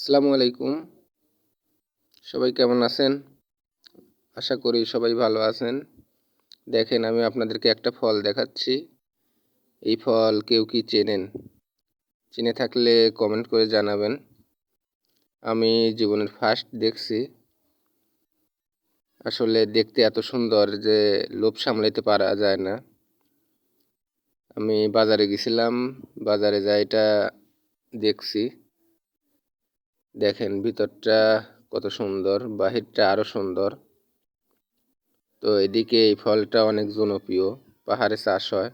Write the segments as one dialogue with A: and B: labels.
A: আসসালামু আলাইকুম। সবাই কেমন আছেন? আশা করি সবাই ভালো আছেন। দেখেন, আমি আপনাদেরকে একটা ফল দেখাচ্ছি। এই ফল কেউ কি চেনেন? চিনে থাকলে কমেন্ট করে জানাবেন। আমি জীবনের ফার্স্ট দেখছি। আসলে দেখতে এত সুন্দর যে লোভ সামলাইতে পারা যায় না। আমি বাজারে গেছিলাম, বাজারে যাই এটা দেখছি। দেখেন ভিতরটা কত সুন্দর, বাহিরটা আরো সুন্দর। তো এদিকে এই ফলটা অনেক জনপ্রিয়, পাহাড়ে চাষ হয়।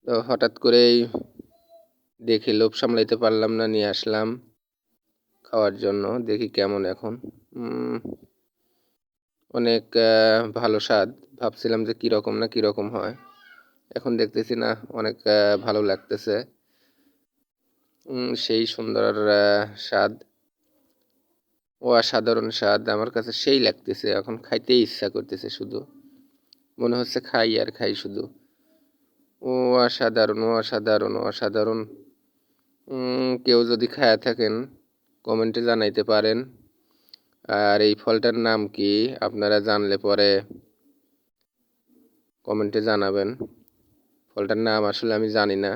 A: তো হঠাৎ করেই দেখে লোভ সামলাইতে পারলাম না, নিয়ে আসলাম খাওয়ার জন্য। দেখি কেমন এখন। অনেক ভালো স্বাদ। ভাবছিলাম যে কীরকম না কীরকম হয়, এখন দেখতেছি না অনেক ভালো লাগতেছে। সেই সুন্দর স্বাদ, অসাধারণ স্বাদ আমার কাছে সেই লাগতেছে। এখন খাইতেই ইচ্ছা করতেছে, শুধু মনে হচ্ছে খাই আর খাই শুধু। অসাধারণ অসাধারণ অসাধারণ। কেউ যদি খায়া থাকেন কমেন্টে জানাইতে পারেন। আর এই ফলটার নাম কি আপনারা জানলে পরে কমেন্টে জানাবেন। ফলটার নাম আসলে আমি জানি না।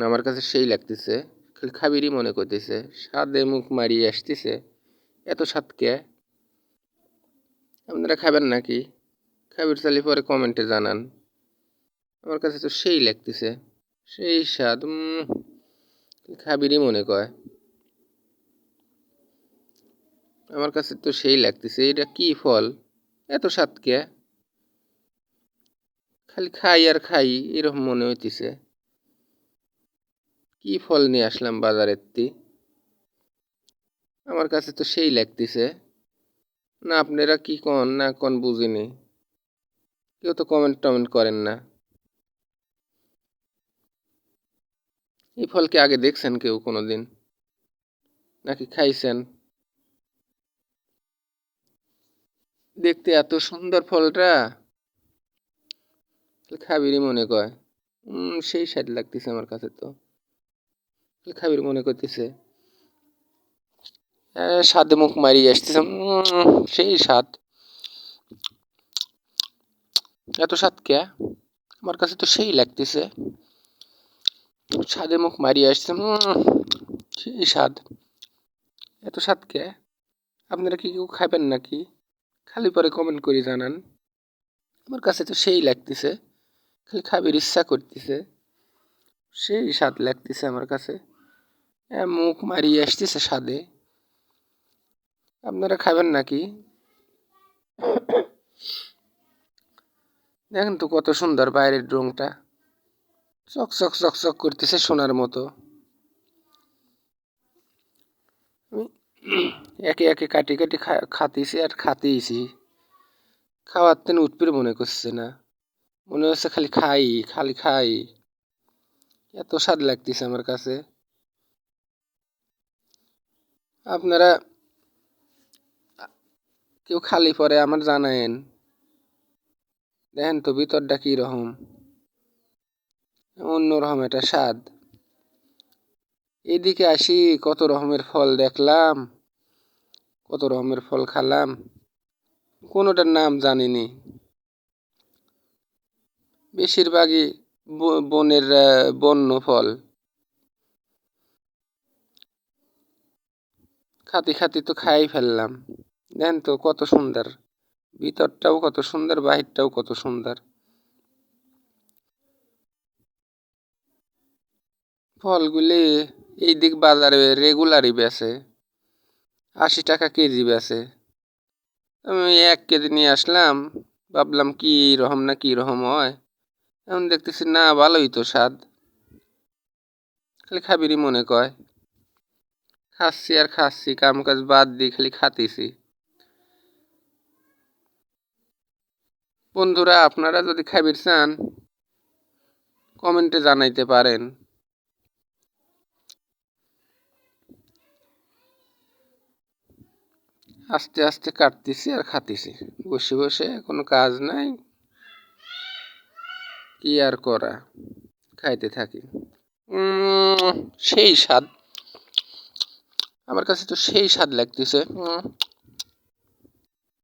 A: আমার কাছে সেই লাগতেছে, খালি খাবিরই মনে করতেছে, স্বাদে মুখ মারিয়ে আসতেছে। এত স্বাদ কে? আপনারা খাবেন নাকি? খাবির চাইলে পরে কমেন্টে জানান। আমার কাছে তো সেই লাগতেছে, সেই স্বাদ। খাবিরই মনে কয়। আমার কাছে তো সেই লাগতেছে। এটা কি ফল, এত স্বাদ কে? খালি খাই আর খাই এরকম মনে হইতেছে। কি ফল নিয়ে আসলাম বাজারের তি, আমার কাছে তো সেই লাগতেছে। না আপনারা কি কন না কন বুঝিনি, কেউ তো কমেন্ট টমেন্ট করেন না। এই ফল কি আগে দেখছেন কেউ কোনোদিন, নাকি খাইছেন? দেখতে এত সুন্দর ফলটা, খাবিরই মনে কয়। সেই স্বাদ লাগতেছে আমার কাছে তো, খাবির মনে করতেছে। স্বাদে মুখ মারিয়ে আসতেছে। সেই স্বাদ, এত স্বাদ কে? আমার কাছে তো সেই লাগতেছে, স্বাদে মুখ মারিয়ে আসছে। সেই স্বাদ, এত স্বাদ কে? আপনারা কি কেউ খাবেন নাকি? খালি পরে কমেন্ট করে জানান। আমার কাছে তো সেই লাগতেছে, খালি খাবির ইচ্ছা করতেছে। সেই স্বাদ লাগতেছে আমার কাছে, মুখ মারিয়ে আসতেছে স্বাদে। আপনারা খাবেন নাকি? দেখেন তো কত সুন্দর বাইরের রংটা, চকচক চকচক করতেছে সোনার মতো। একে একে কাটি কাটি খাতেছি আর খাতেইছি। খাওয়ার তেন উঠপির মনে করছে না, মনে হচ্ছে খালি খাই খালি খাই। এত স্বাদ লাগতেছে আমার কাছে। আপনারা কেউ খালি পরে আমার জানায়েন। দেখেন তো ভিতরটা কি রকম, অন্যরকম একটা স্বাদ। এদিকে আসি কত রকমের ফল দেখলাম, কত রকমের ফল খালাম, কোনোটার নাম জানিনি। বেশিরভাগই বনের বন্য ফল। খাতি খাতি তো খাই ফেললাম। দেখেন তো কত সুন্দর, ভিতরটাও কত সুন্দর, বাহিরটাও কত সুন্দর। ফলগুলি এই দিক বাজারে রেগুলারই বেচে, 80 টাকা কেজি বেচে। আমি 1 কেজি নিয়ে আসলাম, ভাবলাম কি রকম না কি রকম হয়। এখন দেখতেছি না, ভালোই তো স্বাদ, খালি খাবিরই মনে কয়। খাচ্ছি আর খাচ্ছি, কাম কাজ বাদ দিয়ে খালি খাতেছি। বন্ধুরা আপনারা যদি খাবির চান কমেন্টে জানাইতে পারেন। আস্তে আস্তে কাটতেছি আর খাতেছি, বসে বসে কোনো কাজ নাই, কি আর করা, খাইতে থাকি। সেই স্বাদ, আমার কাছে তো সেই স্বাদ লাগতেছে।